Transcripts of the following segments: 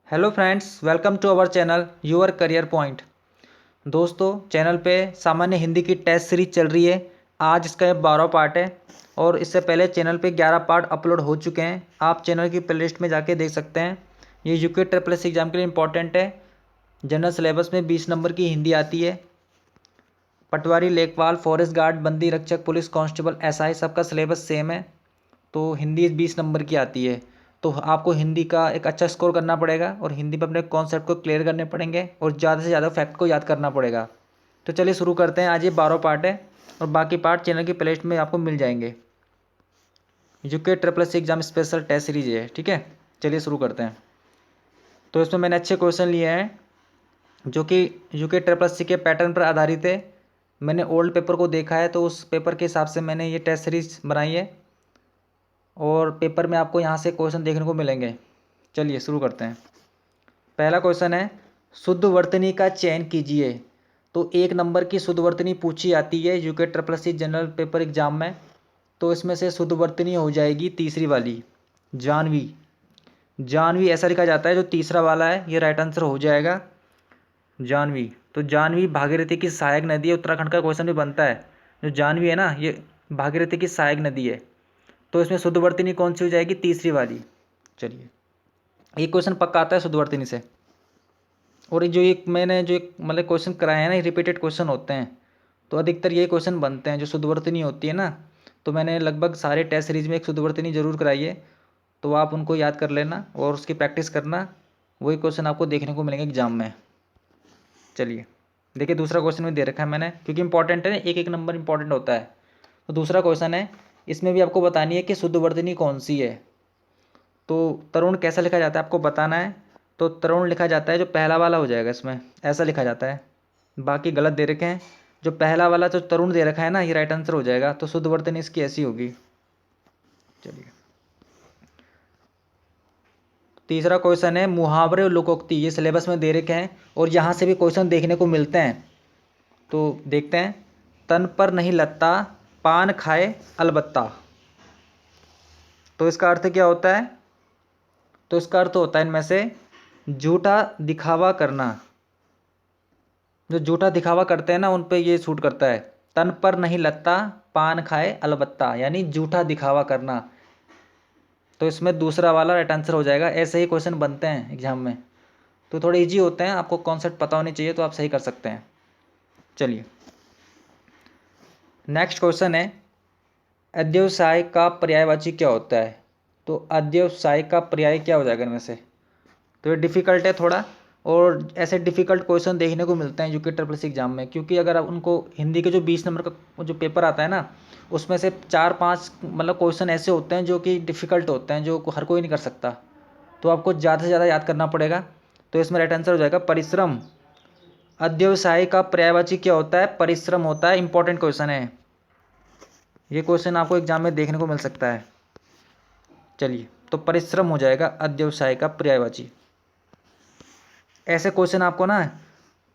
Hello friends, welcome to our channel Your Career Point. दोस्तों, channel पे सामान्य हिंदी की टेस्ट सीरीज चल रही है। आज इसका 12 पार्ट है और इससे पहले चैनल पे 11 पार्ट अपलोड हो चुके हैं। आप चैनल की प्लेलिस्ट में जाके देख सकते हैं। ये यूके ट्रिपल एस एग्ज़ाम के लिए इंपॉर्टेंट है। जनरल सिलेबस में 20 नंबर की हिंदी आती है। पटवारी, लेखपाल, फॉरेस्ट गार्ड, बंदी रक्षक, पुलिस कांस्टेबल, एसआई सबका सिलेबस सेम है। तो हिंदी 20 नंबर की आती है। तो आपको हिंदी का एक अच्छा स्कोर करना पड़ेगा और हिंदी पर अपने कॉन्सेप्ट को क्लियर करने पड़ेंगे और ज़्यादा से ज़्यादा फैक्ट को याद करना पड़ेगा। तो चलिए शुरू करते हैं। आज ये 12 पार्ट है और बाकी पार्ट चैनल की प्लेलिस्ट में आपको मिल जाएंगे। UK triple S exam special test series है, ठीक है। चलिए शुरू करते हैं। तो इसमें मैंने अच्छे क्वेश्चन लिए हैं जो कि यूके ट्रिपल एस के पैटर्न पर आधारित है। मैंने ओल्ड पेपर को देखा है तो उस पेपर के हिसाब से मैंने ये टेस्ट सीरीज बनाई है और पेपर में आपको यहाँ से क्वेश्चन देखने को मिलेंगे। चलिए शुरू करते हैं। पहला क्वेश्चन है, शुद्ध वर्तनी का चयन कीजिए। तो 1 नंबर की शुद्ध वर्तनी पूछी जाती है UK triple S general paper exam में। तो इसमें से शुद्ध वर्तनी हो जाएगी तीसरी वाली, जानवी। जानवी ऐसा लिखा जाता है, जो तीसरा वाला है ये राइट आंसर हो जाएगा, जानवी। तो जानवी भागीरथी की सहायक नदी है। उत्तराखंड का क्वेश्चन भी बनता है। जो जानवी है ना, ये भागीरथी की सहायक नदी है। तो इसमें शुद्ध वर्तनी कौन सी हो जाएगी? तीसरी वाली। चलिए, ये क्वेश्चन पक्का आता है शुद्ध वर्तनी से। और मैंने जो एक मतलब क्वेश्चन कराए हैं ना, ये रिपीटेड क्वेश्चन होते हैं। तो अधिकतर ये क्वेश्चन बनते हैं जो शुद्ध वर्तनी होती है ना। तो मैंने लगभग सारे टेस्ट सीरीज में एक शुद्ध वर्तनी जरूर कराई है। तो आप उनको याद कर लेना और उसकी प्रैक्टिस करना। वही क्वेश्चन आपको देखने को मिलेंगे एग्जाम में। चलिए देखिए, दूसरा क्वेश्चन में दे रखा है मैंने, क्योंकि इंपॉर्टेंट है ना, एक एक नंबर इंपॉर्टेंट होता है। तो दूसरा क्वेश्चन है, इसमें भी आपको बतानी है कि शुद्ध वर्तनी कौन सी है। तो तरुण कैसा लिखा जाता है आपको बताना है। तो तरुण लिखा जाता है, जो पहला वाला हो जाएगा, इसमें ऐसा लिखा जाता है। बाकी गलत दे रखे हैं। जो पहला वाला जो तरुण दे रखा है ना, ये राइट आंसर हो जाएगा। तो शुद्ध वर्तनी इसकी ऐसी होगी। चलिए, तीसरा क्वेश्चन है, मुहावरे और लोकोक्ति। ये सिलेबस में दे रखे हैं और यहाँ से भी क्वेश्चन देखने को मिलते हैं। तो देखते हैं। तन पर नहीं लत्ता, पान खाए अलबत्ता। तो इसका अर्थ क्या होता है? तो इसका अर्थ होता है इनमें से झूठा दिखावा करना। जो झूठा दिखावा करते हैं ना, उन पे ये सूट करता है। तन पर नहीं लत्ता, पान खाए अलबत्ता, यानी झूठा दिखावा करना। तो इसमें दूसरा वाला राइट आंसर हो जाएगा। ऐसे ही क्वेश्चन बनते हैं एग्जाम में। तो थोड़े इजी होते हैं, आपको कॉन्सेप्ट पता होनी चाहिए तो आप सही कर सकते हैं। चलिए, नेक्स्ट क्वेश्चन है, अध्यवसाय का पर्यायवाची क्या होता है? तो अध्यवसाय का पर्याय क्या हो जाएगा इनमें से? तो ये डिफ़िकल्ट है थोड़ा, और ऐसे डिफ़िकल्ट क्वेश्चन देखने को मिलते हैं यूके ट्रिपल सी एग्जाम में। क्योंकि अगर आप उनको हिंदी के जो 20 नंबर का जो पेपर आता है ना, उसमें से 4-5 मतलब क्वेश्चन ऐसे होते हैं जो कि डिफ़िकल्ट होते हैं, जो हर कोई नहीं कर सकता। तो आपको ज़्यादा से ज़्यादा याद करना पड़ेगा। तो इसमें राइट आंसर हो जाएगा परिश्रम। अध्यवसाय का पर्यायवाची क्या होता है? परिश्रम होता है। इंपॉर्टेंट क्वेश्चन है ये। क्वेश्चन आपको एग्जाम में देखने को मिल सकता है। चलिए, तो परिश्रम हो जाएगा अध्यवसाय का पर्यायवाची। ऐसे क्वेश्चन आपको ना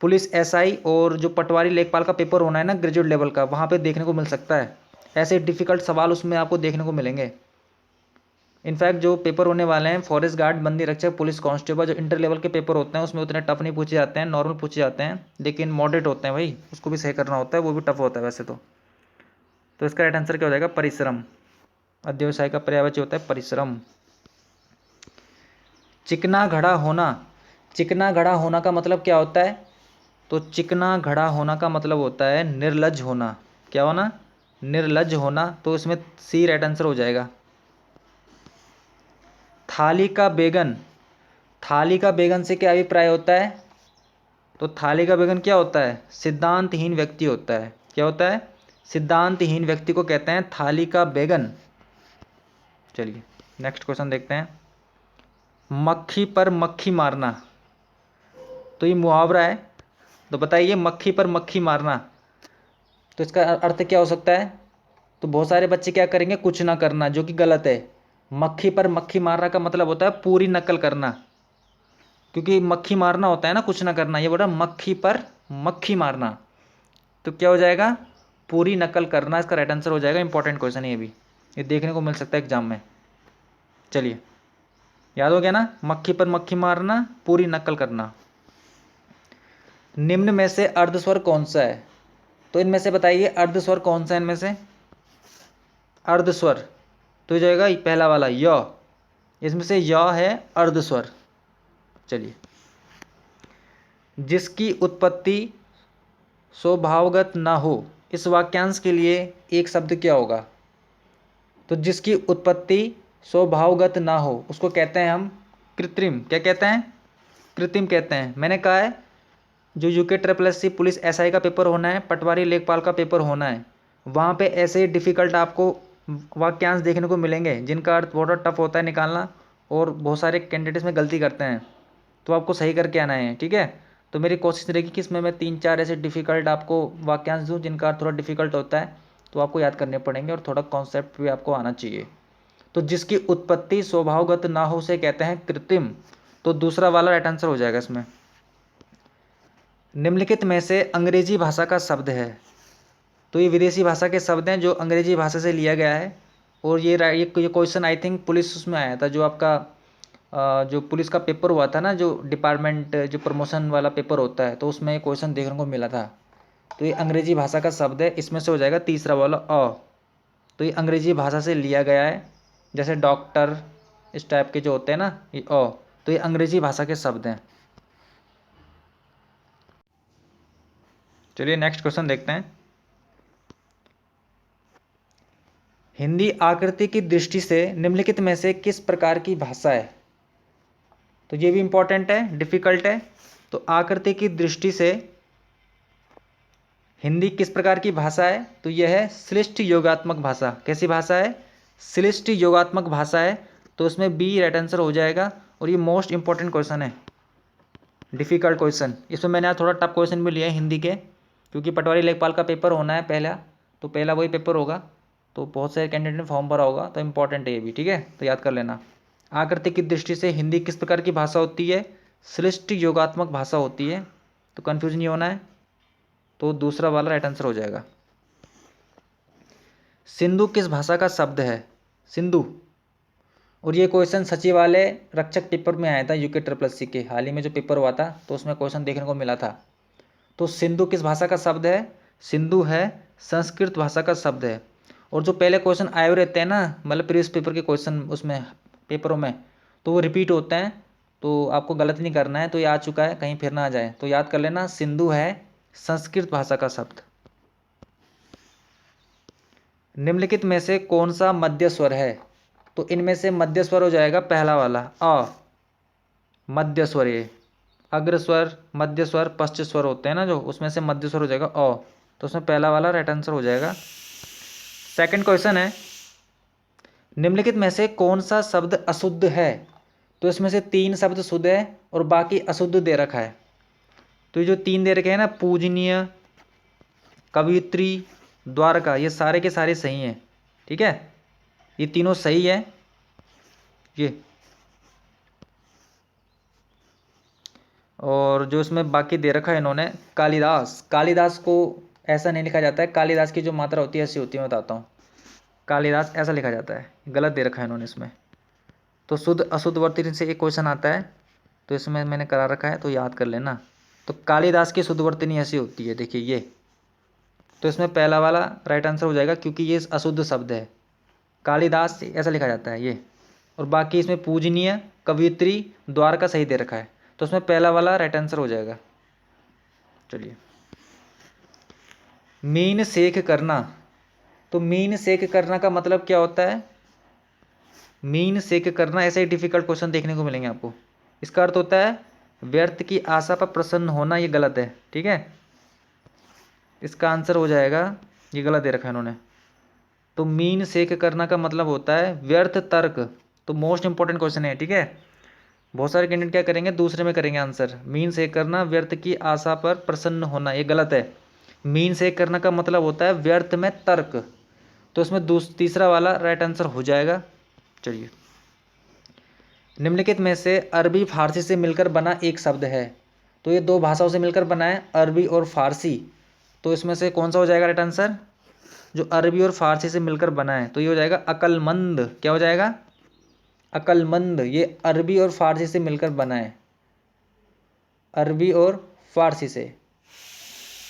पुलिस एसआई और जो पटवारी लेखपाल का पेपर होना है ना, ग्रेजुएट लेवल का, वहाँ पे देखने को मिल सकता है। ऐसे डिफ़िकल्ट सवाल उसमें आपको देखने को मिलेंगे। इनफैक्ट जो पेपर होने वाले हैं, फॉरेस्ट गार्ड, बंदी रक्षक, पुलिस कांस्टेबल, जो इंटर लेवल के पेपर होते हैं, उसमें उतने टफ नहीं पूछे जाते हैं, नॉर्मल पूछे जाते हैं, लेकिन मॉडरेट होते हैं भाई। उसको भी सही करना होता है, वो भी टफ होता है वैसे तो इसका राइट आंसर क्या हो जाएगा? परिश्रम। अध्यवसाय का पर्यायवाची होता है परिश्रम। चिकना घड़ा होना। चिकना घड़ा होना का मतलब क्या होता है? तो चिकना घड़ा होना का मतलब होता है निर्लज होना। क्या होना? निर्लज होना। तो इसमें सी राइट आंसर हो जाएगा। थाली का बेगन। थाली का बेगन से क्या अभिप्राय होता है? तो थाली का बेगन क्या होता है? सिद्धांतहीन व्यक्ति होता है। क्या होता है? सिद्धांतहीन व्यक्ति को कहते हैं थाली का बेगन। चलिए, नेक्स्ट क्वेश्चन देखते हैं। मक्खी पर मक्खी मारना। तो ये मुहावरा है। तो बताइए, मक्खी पर मक्खी मारना, तो इसका अर्थ क्या हो सकता है? तो बहुत सारे बच्चे क्या करेंगे? कुछ ना करना, जो कि गलत है। मक्खी पर मक्खी मारना का मतलब होता है पूरी नकल करना। क्योंकि मक्खी मारना होता है ना, कुछ ना करना। ये बोला मक्खी पर मक्खी मारना, तो क्या हो जाएगा? पूरी नकल करना। इसका राइट आंसर हो जाएगा। इंपॉर्टेंट क्वेश्चन है ये भी, ये देखने को मिल सकता है एग्जाम में। चलिए, याद हो गया ना, मक्खी पर मक्खी मारना, पूरी नकल करना। निम्न में से अर्धस्वर कौन सा है? तो इनमें से बताइए अर्धस्वर कौन सा है इनमें से? अर्धस्वर तो ये जाएगा पहला वाला य, इसमें से य है अर्धस्वर। चलिए, जिसकी उत्पत्ति स्वभावगत ना हो, इस वाक्यांश के लिए एक शब्द क्या होगा? तो जिसकी उत्पत्ति स्वभावगत ना हो उसको कहते हैं हम कृत्रिम। क्या कहते हैं? कृत्रिम कहते हैं। मैंने कहा है जो UK triple S C police SI का पेपर होना है, पटवारी लेखपाल का पेपर होना है, वहाँ पे ऐसे डिफ़िकल्ट आपको वाक्यांश देखने को मिलेंगे जिनका अर्थ बहुत टफ होता है निकालना, और बहुत सारे कैंडिडेट्स में गलती करते हैं, तो आपको सही करके आना है। ठीक है, तो मेरी कोशिश रहेगी कि इसमें मैं 3-4 ऐसे डिफ़िकल्ट आपको वाक्यांश दूँ जिनका अर्थ थोड़ा डिफ़िकल्ट होता है, तो आपको याद करने पड़ेंगे और थोड़ा कॉन्सेप्ट भी आपको आना चाहिए। तो जिसकी उत्पत्ति स्वभावगत ना हो उसे कहते हैं कृत्रिम। तो दूसरा वाला राइट आंसर हो जाएगा इसमें। निम्नलिखित में से अंग्रेजी भाषा का शब्द है, तो ये विदेशी भाषा के शब्द हैं जो अंग्रेजी भाषा से लिया गया है। और ये क्वेश्चन आई थिंक पुलिस उसमें आया था, जो आपका जो पुलिस का पेपर हुआ था ना, जो डिपार्टमेंट जो प्रमोशन वाला पेपर होता है, तो उसमें ये क्वेश्चन देखने को मिला था। तो ये अंग्रेजी भाषा का शब्द है, इसमें से हो जाएगा तीसरा वाला अ। तो ये अंग्रेजी भाषा से लिया गया है, जैसे डॉक्टर इस टाइप के जो होते हैं ना, ये अ, तो ये अंग्रेजी भाषा के शब्द हैं। चलिए नेक्स्ट क्वेश्चन देखते हैं। हिंदी आकृति की दृष्टि से निम्नलिखित में से किस प्रकार की भाषा है? तो ये भी इंपॉर्टेंट है, डिफिकल्ट है। तो आकृति की दृष्टि से हिंदी किस प्रकार की भाषा है? तो यह है श्लिष्ट योगात्मक भाषा। कैसी भाषा है? श्लिष्ट योगात्मक भाषा है। तो उसमें बी राइट आंसर हो जाएगा। और ये मोस्ट इंपॉर्टेंट क्वेश्चन है, डिफिकल्ट क्वेश्चन। इसमें मैंने आज थोड़ा टफ क्वेश्चन भी लिया है हिंदी के, क्योंकि पटवारी लेखपाल का पेपर होना है पहला, तो पहला वही पेपर होगा, तो बहुत सारे कैंडिडेट ने फॉर्म भरा होगा, तो इंपॉर्टेंट है ये भी। ठीक है, तो याद कर लेना। आकृति की दृष्टि से हिंदी किस प्रकार की भाषा होती है? श्लिष्ट योगात्मक भाषा होती है। तो कन्फ्यूज नहीं होना है, तो दूसरा वाला राइट आंसर हो जाएगा। सिंधु किस भाषा का शब्द है? सिंधु, और ये क्वेश्चन सचिवालय रक्षक पेपर में आया था यूके ट्रिपल एस सी के, हाल ही में जो पेपर हुआ था, तो उसमें क्वेश्चन देखने को मिला था। तो सिंधु किस भाषा का शब्द है? सिंधु है संस्कृत भाषा का शब्द है। और जो पहले क्वेश्चन आए हुए रहते हैं ना, मतलब प्रीवियस पेपर के क्वेश्चन उसमें पेपरों में, तो वो रिपीट होते हैं, तो आपको गलत नहीं करना है। तो ये आ चुका है, कहीं फिर ना आ जाए, तो याद कर लेना सिंधु है संस्कृत भाषा का शब्द। निम्नलिखित में से कौन सा मध्य स्वर है? तो इनमें से मध्य स्वर हो जाएगा पहला वाला अ, मध्य स्वर। ये अग्र स्वर, मध्य स्वर, पश्च स्वर होते हैं ना जो, उसमें से मध्य स्वर हो जाएगा अ। तो उसमें पहला वाला राइट आंसर हो जाएगा। सेकंड क्वेश्चन है, निम्नलिखित में से कौन सा शब्द अशुद्ध है? तो इसमें से 3 शब्द शुद्ध है और बाकी अशुद्ध दे रखा है। तो ये जो 3 दे रखे हैं ना, पूजनीय, कवित्री, द्वारका, ये सारे के सारे सही हैं। ठीक है, ये तीनों सही है। ये और जो इसमें बाकी दे रखा है इन्होंने, कालिदास, कालिदास को ऐसा नहीं लिखा जाता है। कालिदास की जो मात्रा होती है ऐसी होती है, मैं बताता हूँ। कालिदास ऐसा लिखा जाता है, गलत दे रखा है इन्होंने इसमें। तो शुद्ध अशुद्ध वर्तनी से एक क्वेश्चन आता है, तो इसमें मैंने करा रखा है, तो याद कर लेना। तो कालिदास की शुद्ध वर्तनी ऐसी होती है, देखिए ये। तो इसमें पहला वाला राइट आंसर हो जाएगा, क्योंकि ये अशुद्ध शब्द है। कालिदास ऐसा लिखा जाता है ये। और बाकी इसमें पूजनीय, कवित्री, द्वारका सही दे रखा है, तो उसमें पहला वाला राइट आंसर हो जाएगा। चलिए, मीन सेक करना। तो मीन सेक करना का मतलब क्या होता है? मीन सेक करना, ऐसे ही डिफिकल्ट क्वेश्चन देखने को मिलेंगे आपको। इसका अर्थ होता है व्यर्थ की आशा पर प्रसन्न होना, ये गलत है। ठीक है, इसका आंसर हो जाएगा, ये गलत दे रखा है इन्होंने। तो मीन सेक करना का मतलब होता है व्यर्थ तर्क। तो मोस्ट इंपॉर्टेंट क्वेश्चन है। ठीक है, बहुत सारे कैंडिडेट क्या करेंगे, दूसरे में करेंगे आंसर। मीन सेक करना, व्यर्थ की आशा पर प्रसन्न होना, ये गलत है। मीन सेक करना का मतलब होता है व्यर्थ में तर्क। तो इसमें तीसरा वाला राइट आंसर हो जाएगा। चलिए, निम्नलिखित में से अरबी फारसी से मिलकर बना एक शब्द है। तो ये 2 भाषाओं से मिलकर बना है, अरबी और फारसी। तो इसमें से कौन सा हो जाएगा राइट आंसर? जो अरबी और फारसी से मिलकर बना है, तो ये हो जाएगा अक्लमंद। क्या हो जाएगा? अक्लमंद ये अरबी और फारसी से मिलकर बना है, अरबी और फारसी से।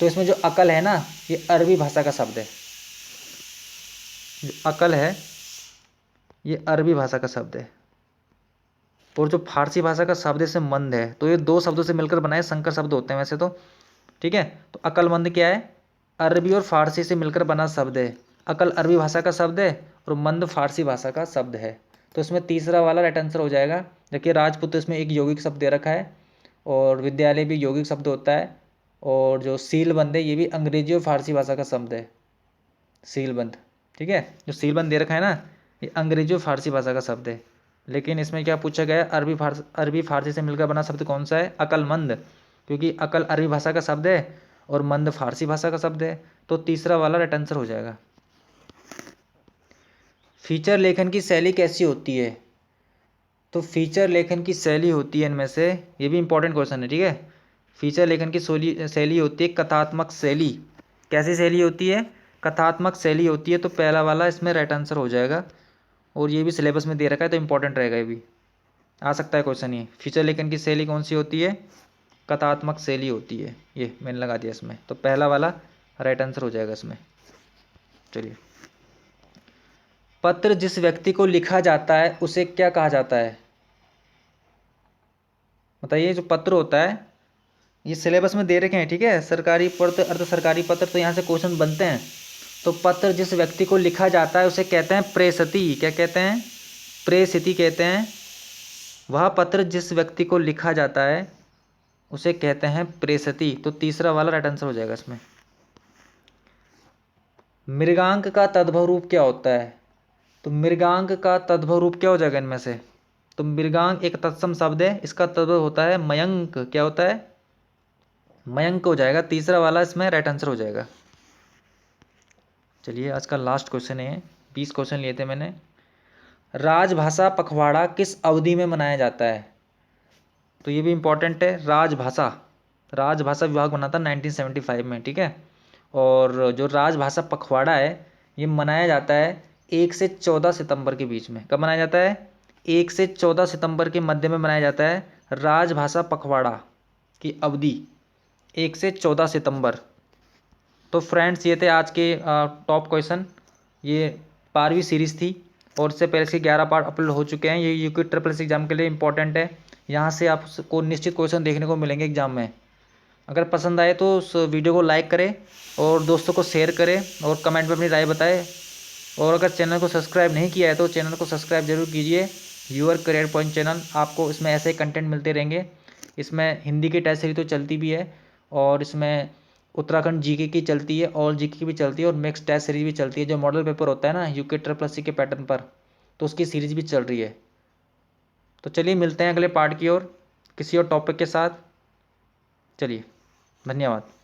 तो इसमें जो अकल है ना, ये अरबी भाषा का शब्द है। जो अकल है ये अरबी भाषा का शब्द है, और जो फारसी भाषा का शब्द से मंद है, तो ये दो शब्दों से मिलकर बनाए संकर शब्द होते हैं वैसे तो, ठीक है। तो अकलमंद क्या है, अरबी और फारसी से मिलकर बना शब्द है। अकल अरबी भाषा का शब्द है और मंद फारसी भाषा का शब्द है। तो इसमें तीसरा वाला राइट आंसर हो जाएगा। देखिए राजपूत इसमें एक यौगिक शब्द दे रखा है, और विद्यालय भी यौगिक शब्द होता है, और जो सीलबंद है ये भी अंग्रेजी और फारसी भाषा का शब्द है, सीलबंद, ठीक है। जो सीलबंद दे रखा है ना, ये अंग्रेजी और फारसी भाषा का शब्द है। लेकिन इसमें क्या पूछा गया है, अरबी फारसी से मिलकर बना शब्द कौन सा है, अकलमंद, क्योंकि अकल अरबी भाषा का शब्द है और मंद फारसी भाषा का शब्द है। तो तीसरा वाला राइट आंसर हो जाएगा। फीचर लेखन की शैली कैसी होती है, तो फीचर लेखन की शैली होती है इनमें से, ये भी इंपॉर्टेंट क्वेश्चन है, ठीक है। फीचर लेखन की शैली होती है कथात्मक शैली। कैसी शैली होती है, कथात्मक शैली होती है। तो पहला वाला इसमें राइट आंसर हो जाएगा, और ये भी सिलेबस में दे रखा है तो इंपॉर्टेंट रहेगा, ये भी आ सकता है क्वेश्चन। ये फीचर लेखन की शैली कौन सी होती है, कथात्मक शैली होती है, ये मैंने लगा दिया इसमें। तो पहला वाला राइट आंसर हो जाएगा इसमें। चलिए, पत्र जिस व्यक्ति को लिखा जाता है उसे क्या कहा जाता है, बताइए। जो पत्र होता है ये सिलेबस में दे रखे हैं, ठीक है। सरकारी पत्र, अर्ध सरकारी पत्र, तो यहाँ से क्वेश्चन बनते हैं। तो पत्र जिस व्यक्ति को लिखा जाता है उसे कहते हैं प्रेषिती। क्या कहते हैं, प्रेषिती कहते हैं। वह पत्र जिस व्यक्ति को लिखा जाता है उसे कहते हैं प्रेषिती। तो तीसरा वाला राइट आंसर हो जाएगा इसमें। मृगांक का तद्भव रूप क्या होता है, तो मृगांक का तद्भव रूप क्या हो जाएगा इनमें से, तो मृगांक एक तत्सम शब्द है, इसका तद्भव होता है मयंक। क्या होता है, मयंक हो जाएगा। तीसरा वाला इसमें राइट आंसर हो जाएगा। चलिए, आज का लास्ट क्वेश्चन है, 20 क्वेश्चन लिए थे मैंने। राजभाषा पखवाड़ा किस अवधि में मनाया जाता है, तो ये भी इंपॉर्टेंट है। राजभाषा विभाग बना था 1975 में, ठीक है। और जो राजभाषा पखवाड़ा है ये मनाया जाता है 1 से 14 सितंबर के बीच में। कब मनाया जाता है, 1 से 14 सितंबर के मध्य में मनाया जाता है राजभाषा पखवाड़ा की अवधि, 1 से 14 सितंबर। तो फ्रेंड्स ये थे आज के टॉप क्वेश्चन। ये 12वीं सीरीज़ थी, और इससे पहले से 11 पार्ट अपलोड हो चुके हैं। ये यूके ट्रिपल एस एग्जाम के लिए इंपॉर्टेंट है। यहाँ से आपको निश्चित क्वेश्चन देखने को मिलेंगे एग्जाम में। अगर पसंद आए तो उस वीडियो को लाइक करें और दोस्तों को शेयर करें, और कमेंट में अपनी राय बताएं। और अगर चैनल को सब्सक्राइब नहीं किया है तो चैनल को सब्सक्राइब जरूर कीजिए। यूअर करियर पॉइंट चैनल, आपको इसमें ऐसे कंटेंट मिलते रहेंगे। इसमें हिंदी की टेस्ट सीरीज तो चलती भी है, और इसमें उत्तराखंड जीके की चलती है, और जीके की भी चलती है, और मिक्स टेस्ट सीरीज भी चलती है। जो मॉडल पेपर होता है ना यूके ट्रिपल एस के पैटर्न पर, तो उसकी सीरीज भी चल रही है। तो चलिए मिलते हैं अगले पार्ट की ओर किसी और टॉपिक के साथ। चलिए, धन्यवाद।